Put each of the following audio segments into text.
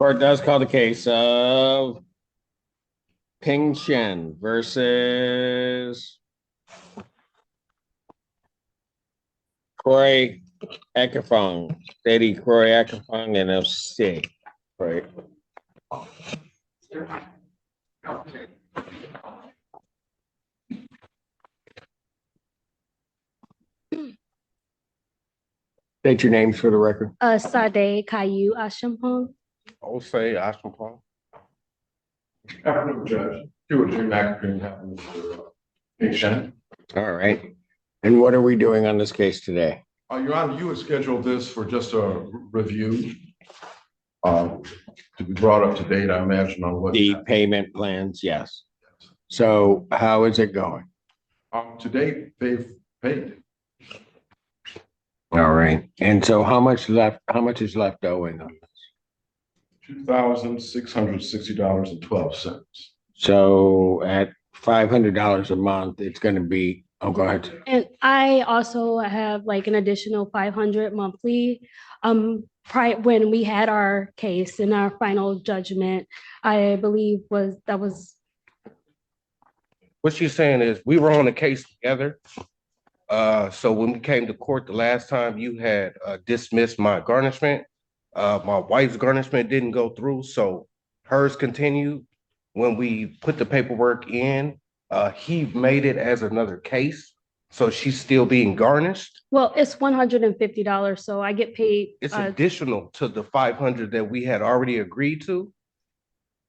Court does call the case of Ping Shen versus Croy Ekafong, Lady Croy Ekafong and FC. Right. State your names for the record. Sade Caillou Ashampong. I'll say Ashton. Afternoon, Judge. Stuart J. McInerney happened for Shen. All right. And what are we doing on this case today? Your Honor, you had scheduled this for just a review to be brought up to date, I imagine, on what The payment plans, yes. So how is it going? to date they've paid. All right. And so how much is left owing on this? $2,660.12. So at $500 a month, it's going to be, oh, go ahead. And I also have like an additional 500 monthly. When we had our case in our final judgment, I believe that was. What she's saying is we were on the case together. So when we came to court the last time, you had dismissed my garnishment. My wife's garnishment didn't go through, so hers continued. When we put the paperwork in, he made it as another case, so she's still being garnished. Well, it's $150, so I get paid. It's additional to the 500 that we had already agreed to.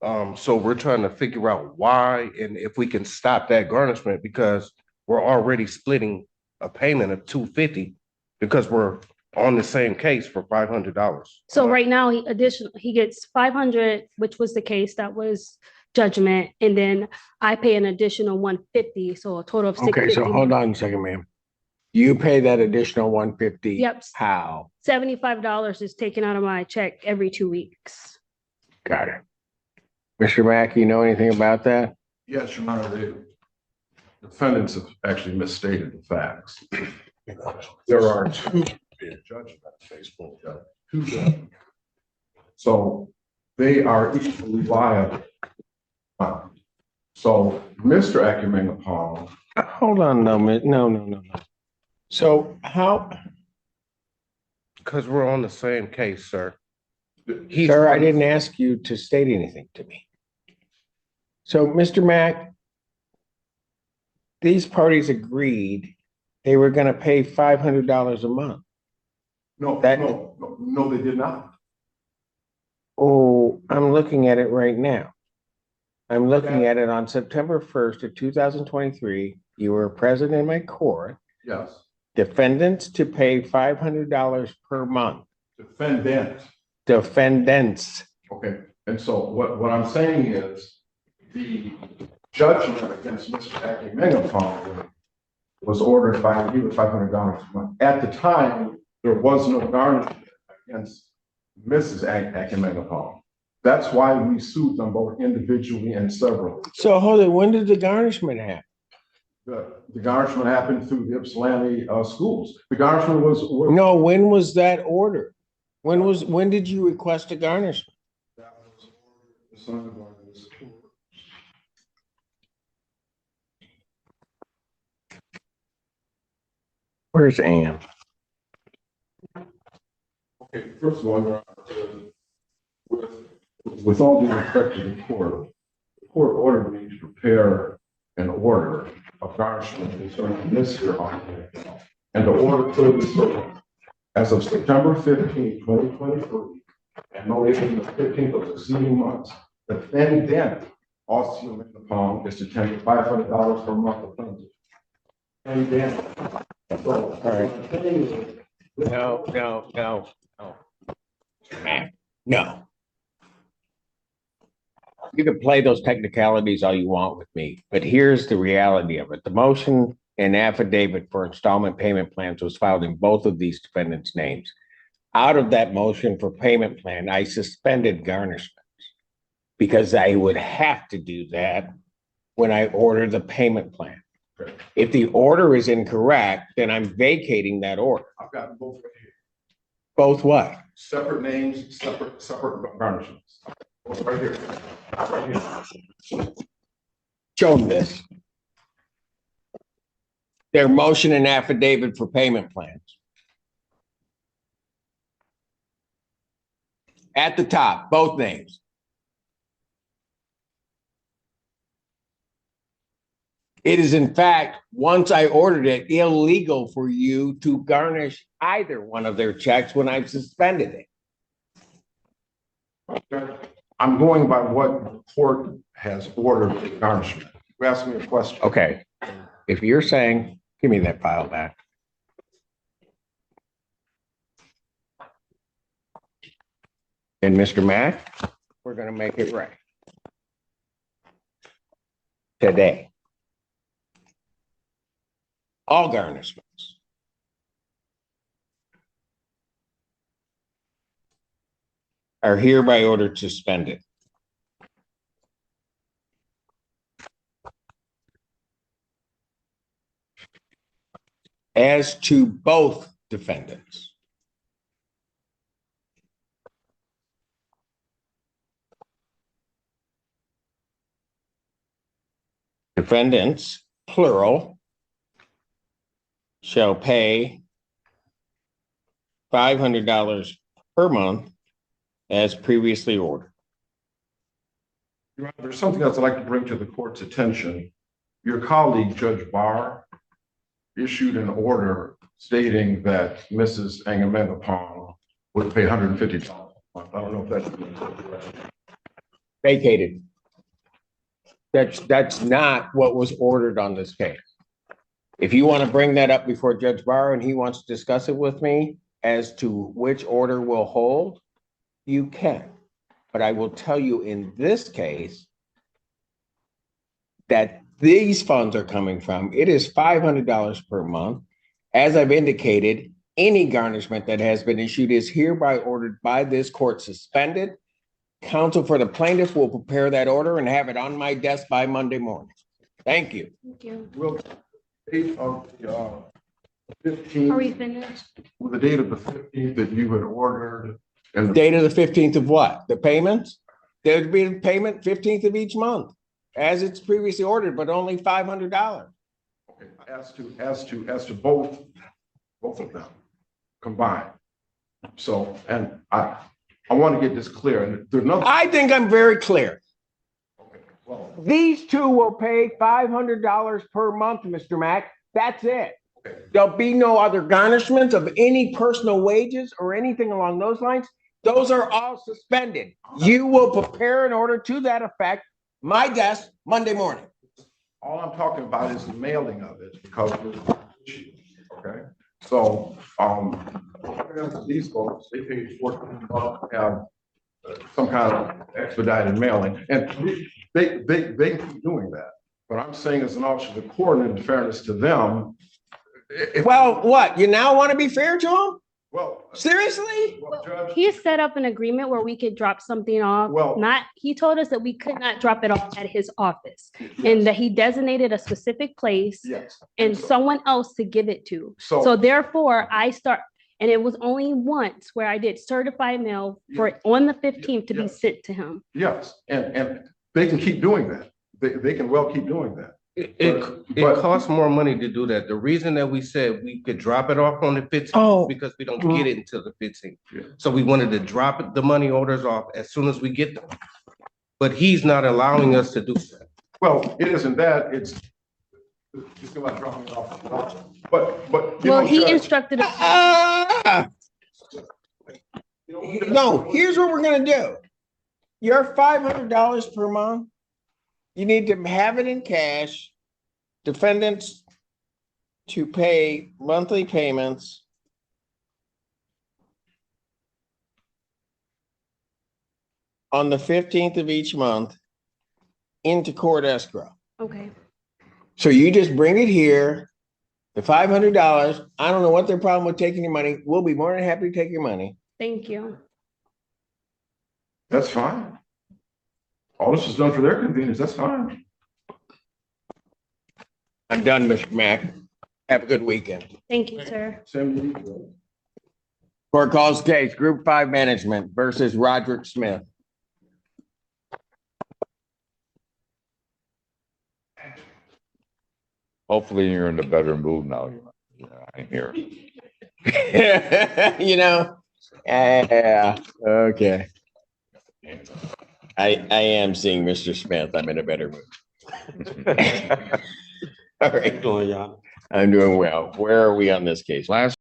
So we're trying to figure out why and if we can stop that garnishment, because we're already splitting a payment of $250 because we're on the same case for $500. So right now he gets 500, which was the case that was judgment, and then I pay an additional 150, so a total of $650. Okay, so hold on a second, ma'am. You pay that additional 150. Yep. How? $75 is taken out of my check every 2 weeks. Got it. Mr. Mack, you know anything about that? Yes, Your Honor, the defendants have actually misstated the facts. There are two judges at Facebook, two judges. So they are equally liable. So Mr. Akumengapong. Hold on, no. So how? Because we're on the same case, sir. Sir, I didn't ask you to state anything to me. So, Mr. Mack, these parties agreed they were going to pay $500 a month. No, they did not. Oh, I'm looking at it right now. I'm looking at it on September 1st of 2023. You were present in my court. Yes. Defendants to pay $500 per month. Defendants. Okay, and so what I'm saying is the judgment against Mr. Akumengapong was ordered by you at $500 a month. At the time, there was no garnishment against Mrs. Akumengapong. That's why we sued them both individually and severally. So hold it. When did the garnishment happen? The garnishment happened through the Ypsilanti schools. The garnishment was no. When was that ordered? When did you request a garnishment? That was ordered by this court. Where's Ann? Okay, first of all, with all due respect to the court ordered me to prepare an order of garnishment concerning this year and the order clearly stated, as of September 15, 2023, and no later than the 15th of succeeding months, the defendant also upon is to tender $500 per month of penalty. And then, so, all right. No. You can play those technicalities all you want with me, but here's the reality of it. The motion and affidavit for installment payment plans was filed in both of these defendants' names. Out of that motion for payment plan, I suspended garnishments because I would have to do that when I order the payment plan. If the order is incorrect, then I'm vacating that order. I've got both right here. Both what? separate names, separate garnishments. Right here, right here. Show them this. Their motion and affidavit for payment plans. At the top, both names. It is in fact, once I ordered it, illegal for you to garnish either one of their checks when I've suspended it. I'm going by what the court has ordered for garnishment. You asked me a question. Okay, if you're saying, give me that file back. And Mr. Mack, we're gonna make it right. Today. All garnishments. Are hereby ordered suspended. As to both defendants. Defendants, plural, shall pay $500 per month as previously ordered. Your Honor, there's something else I'd like to bring to the court's attention. Your colleague, Judge Barr, issued an order stating that Mrs. Angamendapong would pay $150 a month. I don't know if that's Vacated. That's not what was ordered on this case. If you want to bring that up before Judge Barr and he wants to discuss it with me as to which order will hold, you can. But I will tell you in this case that these funds are coming from, it is $500 per month. As I've indicated, any garnishment that has been issued is hereby ordered by this court suspended. Counsel for the plaintiff will prepare that order and have it on my desk by Monday morning. Thank you. Thank you. will date of the 15th. Are we finished? With the date of the 15th that you had ordered and the Date of the 15th of what? The payments? There'd be a payment 15th of each month, as it's previously ordered, but only $500. as to both of them combined. So, and I want to get this clear, and there's no. I think I'm very clear. Okay, well, These two will pay $500 per month, Mr. Mack. That's it. okay. There'll be no other garnishments of any personal wages or anything along those lines. Those are all suspended. You will prepare an order to that effect, my desk, Monday morning. All I'm talking about is the mailing of it because of the issue, okay? So, these folks, they pay $14 to have some kind of expedited mailing, and they keep doing that. But I'm saying as an officer of the court, and in fairness to them. Well, what? You now want to be fair to them? Well. Seriously? Well, Judge, He set up an agreement where we could drop something off. Well- He told us that we could not drop it off at his office and that he designated a specific place yes. and So- someone else to give it to. So therefore and it was only once where I did certified mail for it on the 15th to be Yes. sent to him. Yes, and they can keep doing that. They can well keep doing that. It costs more money to do that. The reason that we said we could drop it off on the 15th Oh. because we don't get it until the 15th. Yeah. So we wanted to drop the money orders off as soon as we get them. But he's not allowing us to do that. Well, it isn't that, it's about dropping it off. But. you Well, know, he Judge, instructed us. No, here's what we're gonna do. Your $500 per month, you need to have it in cash. Defendants to pay monthly payments on the 15th of each month into court escrow. Okay. So you just bring it here, the $500. I don't know what their problem with taking your money. We'll be more than happy to take your money. Thank you. That's fine. All this is done for their convenience, that's fine. I'm done, Mr. Mack. Have a good weekend. Thank you, sir. Same to you. Court calls case Group 5 Management versus Roderick Smith. Hopefully you're in a better mood now. Yeah, I'm here. You know, yeah, okay. I am seeing Mr. Smith. I'm in a better mood. All right. I'm doing well. Where are we on this case? Last